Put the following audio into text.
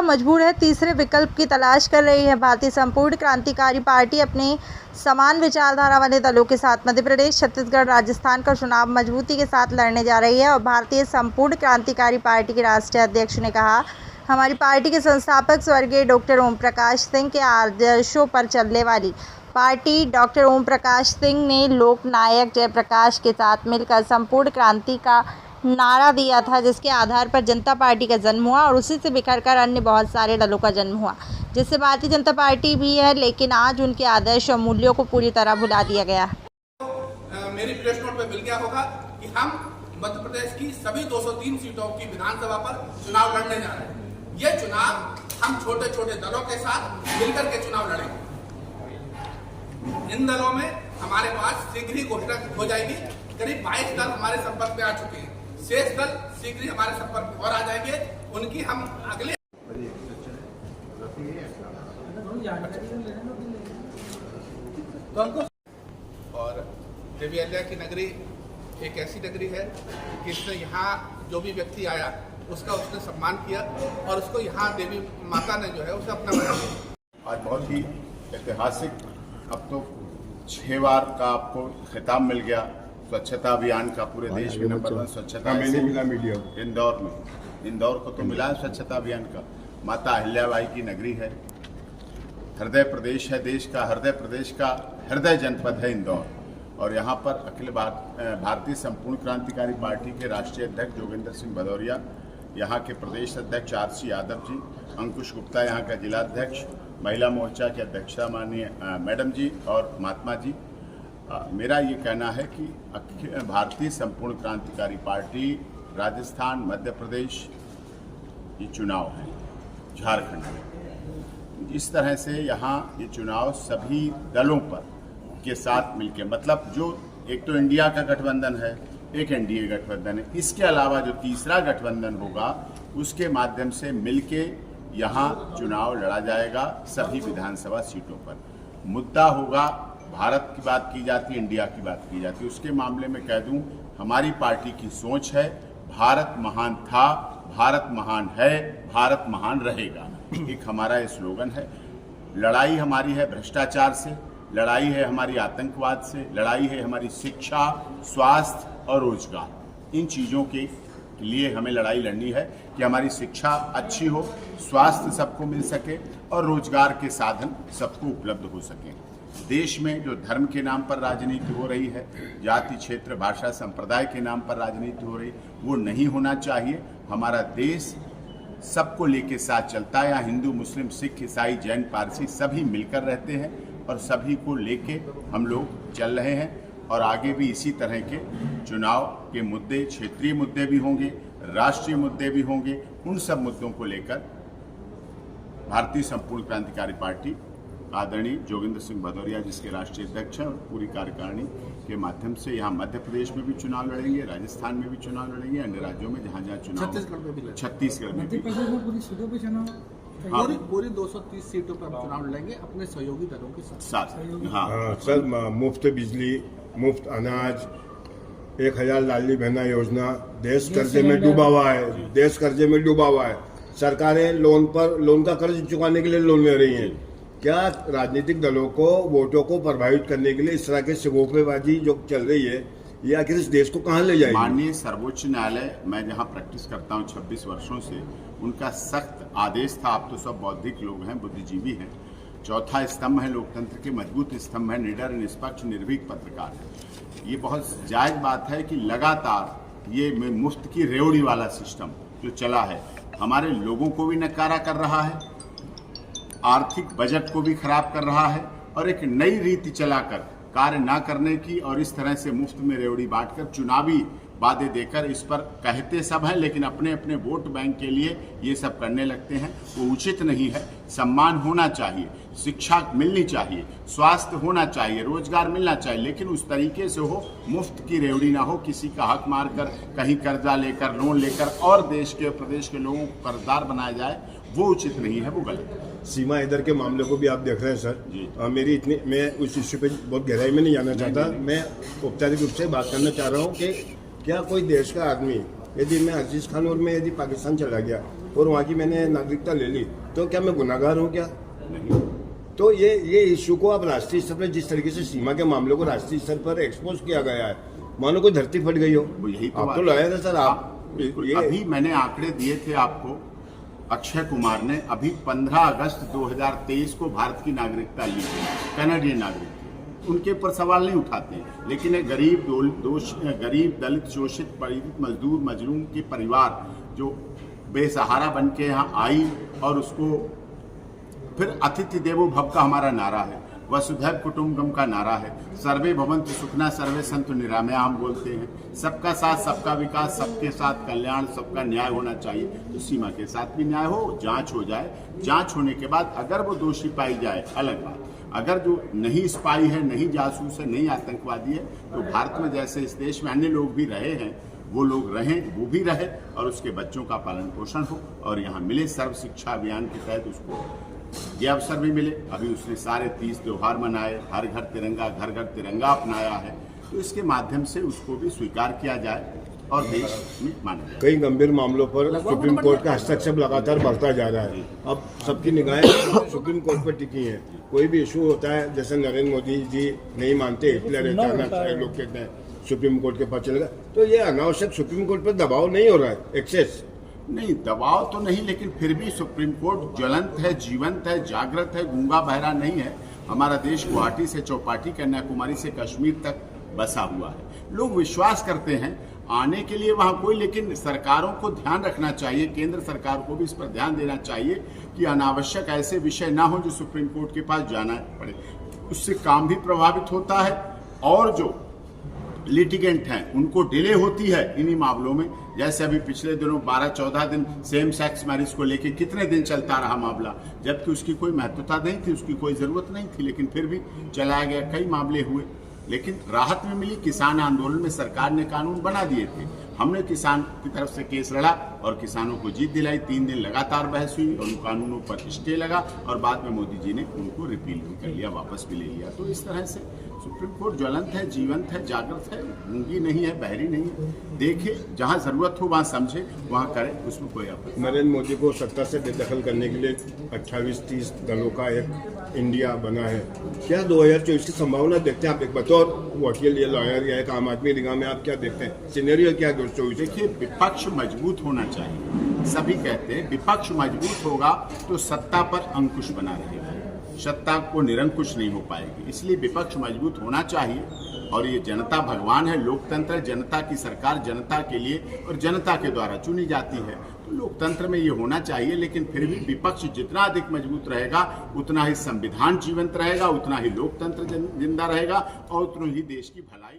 मजबूर है, तीसरे विकल्प की तलाश कर रही है। भारतीय संपूर्ण क्रांतिकारी पार्टी अपने समान विचारधारा वाले दलों के साथ मध्य प्रदेश, छत्तीसगढ़, राजस्थान का चुनाव मजबूती के साथ लड़ने जा रही है। और भारतीय संपूर्ण क्रांतिकारी पार्टी के राष्ट्रीय अध्यक्ष ने कहा, हमारी पार्टी के संस्थापक स्वर्गीय डॉक्टर ओम प्रकाश सिंह के आदर्शों पर चलने वाली पार्टी डॉक्टर ओम प्रकाश सिंह ने लोकनायक जयप्रकाश के साथ मिलकर संपूर्ण क्रांति का नारा दिया था, जिसके आधार पर जनता पार्टी का जन्म हुआ और उसी से बिखरकर अन्य बहुत सारे दलों का जन्म हुआ, जिससे भारतीय जनता पार्टी भी है। लेकिन आज उनके आदर्श और मूल्यों को पूरी तरह भुला दिया गया है। मेरी प्रेस नोट में मिल गया होगा कि हम मध्य प्रदेश की सभी 203 सीटों की विधानसभा पर चुनाव लड़ने जा रहे हैं। ये चुनाव हम छोटे छोटे दलों के साथ मिलकर के चुनाव लड़ेंगे। इन दलों में हमारे पास शीघ्र ही घोषणा हो जाएगी। करीब 22 दल हमारे संपर्क में आ चुके हैं। शेष दल शीघ्र ही हमारे संपर्क में और आ जाएंगे। उनकी हम अगले और देवी अहिल्या की नगरी एक ऐसी नगरी है कि इसने यहाँ जो भी व्यक्ति आया उसका उसने सम्मान किया और उसको यहाँ देवी माता ने जो है उसे अपना बना दिया। आज बहुत ही ऐतिहासिक, अब तो 6 बार का आपको खिताब मिल गया स्वच्छता अभियान का। पूरे देश में नंबर 1 स्वच्छता मिला मीडिया इंदौर में। इंदौर को तो मिला है स्वच्छता अभियान का। माता अहिल्याबाई की नगरी है, हृदय प्रदेश है, देश का हृदय प्रदेश का हृदय जनपद है इंदौर। और यहाँ पर अखिल भारतीय संपूर्ण क्रांतिकारी पार्टी के राष्ट्रीय अध्यक्ष जोगेंद्र सिंह भदौरिया, यहाँ के प्रदेश अध्यक्ष आर.सी. यादव जी, अंकुश गुप्ता यहाँ का जिलाध्यक्ष, महिला मोर्चा की अध्यक्षा माननीय मैडम जी और महात्मा जी। मेरा ये कहना है कि भारतीय संपूर्ण क्रांतिकारी पार्टी राजस्थान, मध्य प्रदेश ये चुनाव है, झारखंड में इस तरह से यहाँ ये चुनाव सभी दलों पर के साथ मिलके, मतलब जो एक तो इंडिया का गठबंधन है, एक एनडीए गठबंधन है, इसके अलावा जो तीसरा गठबंधन होगा उसके माध्यम से मिलके यहाँ चुनाव लड़ा जाएगा सभी विधानसभा सीटों पर। मुद्दा होगा, भारत की बात की जाती है, इंडिया की बात की जाती है। उसके मामले में कह दूं, हमारी पार्टी की सोच है भारत महान था, भारत महान है, भारत महान रहेगा। एक हमारा ये स्लोगन है। लड़ाई हमारी है भ्रष्टाचार से, लड़ाई है हमारी आतंकवाद से, लड़ाई है हमारी शिक्षा, स्वास्थ्य और रोजगार। इन चीज़ों के लिए हमें लड़ाई लड़नी है कि हमारी शिक्षा अच्छी हो, स्वास्थ्य सबको मिल सके और रोजगार के साधन सबको उपलब्ध हो सके। देश में जो धर्म के नाम पर राजनीति हो रही है, जाति, क्षेत्र, भाषा, संप्रदाय के नाम पर राजनीति हो रही, वो नहीं होना चाहिए। हमारा देश सबको लेके साथ चलता है। यहाँ हिंदू, मुस्लिम, सिख, ईसाई, जैन, पारसी सभी मिलकर रहते हैं और सभी को लेके हम लोग चल रहे हैं। और आगे भी इसी तरह के चुनाव के मुद्दे, क्षेत्रीय मुद्दे भी होंगे, राष्ट्रीय मुद्दे भी होंगे। उन सब मुद्दों को लेकर भारतीय संपूर्ण क्रांतिकारी पार्टी आदरणीय जोगेंद्र सिंह भदौरिया जिसके राष्ट्रीय अध्यक्ष हैं और पूरी कार्यकारिणी के माध्यम से यहाँ मध्य प्रदेश में भी चुनाव लड़ेंगे, राजस्थान में भी चुनाव लड़ेंगे, अन्य राज्यों में जहाँ जहाँ चुनाव, छत्तीसगढ़ में भी पूरी 230 सीटों पर चुनाव लड़ेंगे अपने सहयोगी दलों के साथ। हाँ सर, मुफ्त बिजली, मुफ्त अनाज, 1000 लाडली बहना योजना, देश कर्जे में डूबा हुआ है, देश कर्जे में डूबा हुआ है। सरकारें लोन का कर्ज चुकाने के लिए लोन ले रही हैं। क्या राजनीतिक दलों को वोटों को प्रभावित करने के लिए इस तरह की शगुफेबाजी जो चल रही है, ये आखिर इस देश को कहाँ ले जाएगी? माननीय सर्वोच्च न्यायालय, मैं जहाँ प्रैक्टिस करता हूँ 26 वर्षों से, उनका सख्त आदेश था। आप तो सब बौद्धिक लोग हैं, बुद्धिजीवी हैं। चौथा स्तंभ है लोकतंत्र के, मजबूत स्तंभ है, निडर, निष्पक्ष, निर्भीक पत्रकार है। ये बहुत जायज बात है कि लगातार ये मुफ्त की रेवड़ी वाला सिस्टम जो चला है हमारे लोगों को भी नकारा कर रहा है, आर्थिक बजट को भी खराब कर रहा है और एक नई रीति चलाकर कार्य ना करने की और इस तरह से मुफ्त में रेवड़ी बांटकर चुनावी वादे देकर इस पर कहते सब हैं, लेकिन अपने अपने वोट बैंक के लिए ये सब करने लगते हैं। वो उचित नहीं है। सम्मान होना चाहिए, शिक्षा मिलनी चाहिए, स्वास्थ्य होना चाहिए, रोजगार मिलना चाहिए, लेकिन उस तरीके से हो, मुफ्त की रेवड़ी ना हो, किसी का हक मारकर, कहीं कर्जा लेकर, लोन लेकर और देश के प्रदेश के लोगों को कर्जदार बनाया जाए, वो उचित नहीं है, वो गलत है। सीमा इधर के मामले को भी आप देख रहे हैं सर। मैं उस इश्यू पे बहुत गहराई में नहीं जाना चाहता। मैं औपचारिक रूप से बात करना चाह रहा हूँ कि क्या कोई देश का आदमी, यदि मैं अजीज खान और मैं यदि पाकिस्तान चला गया और वहाँ की मैंने नागरिकता ले ली, तो क्या मैं गुनाहगार हूँ क्या? नहीं। तो ये इशू को अब राष्ट्रीय स्तर पर जिस तरीके से सीमा के मामलों को राष्ट्रीय स्तर पर एक्सपोज किया गया है, मानो कोई धरती फट गई हो। वो यही तो आप बात तो है। लाया था सर, आप बिल्कुल। ये अभी मैंने आंकड़े दिए थे आपको, अक्षय कुमार ने अभी 15 अगस्त 2023 को भारत की नागरिकता ली थी, कनाडियन नागरिक, उनके ऊपर सवाल नहीं उठाते, लेकिन एक गरीब दलित शोषित पीड़ित मजदूर मजलूम के परिवार जो बेसहारा बन के यहाँ आई, और उसको फिर अतिथि देवो भव का हमारा नारा है, वसुधैव कुटुंबकम का नारा है, सर्वे भवन्तु सुखिनः सर्वे सन्तु निरामया हम बोलते हैं, सबका साथ सबका विकास, सबके साथ कल्याण, सबका न्याय होना चाहिए। तो सीमा के साथ भी न्याय हो, जांच हो जाए, जांच होने के बाद अगर वो दोषी पाई जाए अलग बात, अगर जो नहीं स्पाई है, नहीं जासूस है, नहीं आतंकवादी है, तो भारत में जैसे इस देश में अन्य लोग भी रहे हैं, वो लोग रहें, वो भी रहे, और उसके बच्चों का पालन पोषण हो, और यहाँ मिले सर्व शिक्षा अभियान के तहत उसको ये अवसर भी मिले। अभी उसने सारे 30 त्योहार मनाए, हर घर तिरंगा, घर घर तिरंगा अपनाया है, तो इसके माध्यम से उसको भी स्वीकार किया जाए और देश में माना जाए। कई गंभीर मामलों पर सुप्रीम कोर्ट का हस्तक्षेप लगातार बढ़ता जा रहा है। अब सबकी निगाहें सुप्रीम कोर्ट पर टिकी हैं। कोई भी इशू होता है, जैसे नरेंद्र मोदी जी नहीं मानते, हिटलर रहता है, लोग कहते हैं सुप्रीम कोर्ट के पास चलेगा, तो ये अनावश्यक सुप्रीम कोर्ट पर दबाव नहीं हो रहा है, एक्सेस नहीं, दबाव तो नहीं, लेकिन फिर भी सुप्रीम कोर्ट ज्वलंत है, जीवंत है, जागृत है, गूंगा बहरा नहीं है। हमारा देश गुवाहाटी से चौपाटी, कन्याकुमारी से कश्मीर तक बसा हुआ है। लोग विश्वास करते हैं आने के लिए वहां कोई, लेकिन सरकारों को ध्यान रखना चाहिए, केंद्र सरकार को भी इस पर ध्यान देना चाहिए कि अनावश्यक ऐसे विषय ना हो जो सुप्रीम कोर्ट के पास जाना पड़े। उससे काम भी प्रभावित होता है, और जो लिटिगेंट हैं उनको डिले होती है इन्हीं मामलों में। जैसे अभी पिछले दिनों 12-14 दिन सेम सेक्स मैरिज को लेके कितने दिन चलता रहा मामला, जबकि उसकी कोई महत्वता नहीं थी, उसकी कोई जरूरत नहीं थी, लेकिन फिर भी चलाया गया, कई मामले हुए, लेकिन राहत में मिली। किसान आंदोलन में सरकार ने कानून बना दिए थे, हमने किसान की तरफ से केस लड़ा और किसानों को जीत दिलाई। 3 दिन लगातार बहस हुई और उन कानूनों पर स्टे लगा, और बाद में मोदी जी ने उनको रिपील भी कर लिया, वापस भी ले लिया। तो इस तरह से सुप्रीम कोर्ट ज्वलंत है, जीवंत है, जागृत है, गूंगी नहीं है, बहरी नहीं है। देखे, जहां जरूरत हो वहां समझे, वहां करे, उसमें कोई आपत्ति। नरेंद्र मोदी को सत्ता से बेदखल करने के लिए 28-30 दलों का एक इंडिया बना है। क्या 2024 की संभावना देखते हैं आप, एक बतौर वकील या लॉयर या एक आम आदमी निगाह में आप क्या देखते हैं, सिनेरियो क्या 2024? देखिए, विपक्ष मजबूत होना चाहिए। सभी कहते हैं विपक्ष मजबूत होगा तो सत्ता पर अंकुश बना रहेगा, सत्ता को निरंकुश नहीं हो पाएगी, इसलिए विपक्ष मजबूत होना चाहिए। और ये जनता भगवान है, लोकतंत्र, जनता की सरकार जनता के लिए और जनता के द्वारा चुनी जाती है, तो लोकतंत्र में ये होना चाहिए। लेकिन फिर भी विपक्ष जितना अधिक मजबूत रहेगा, उतना ही संविधान जीवंत रहेगा, उतना ही लोकतंत्र जिंदा रहेगा, और उतना ही देश की भलाई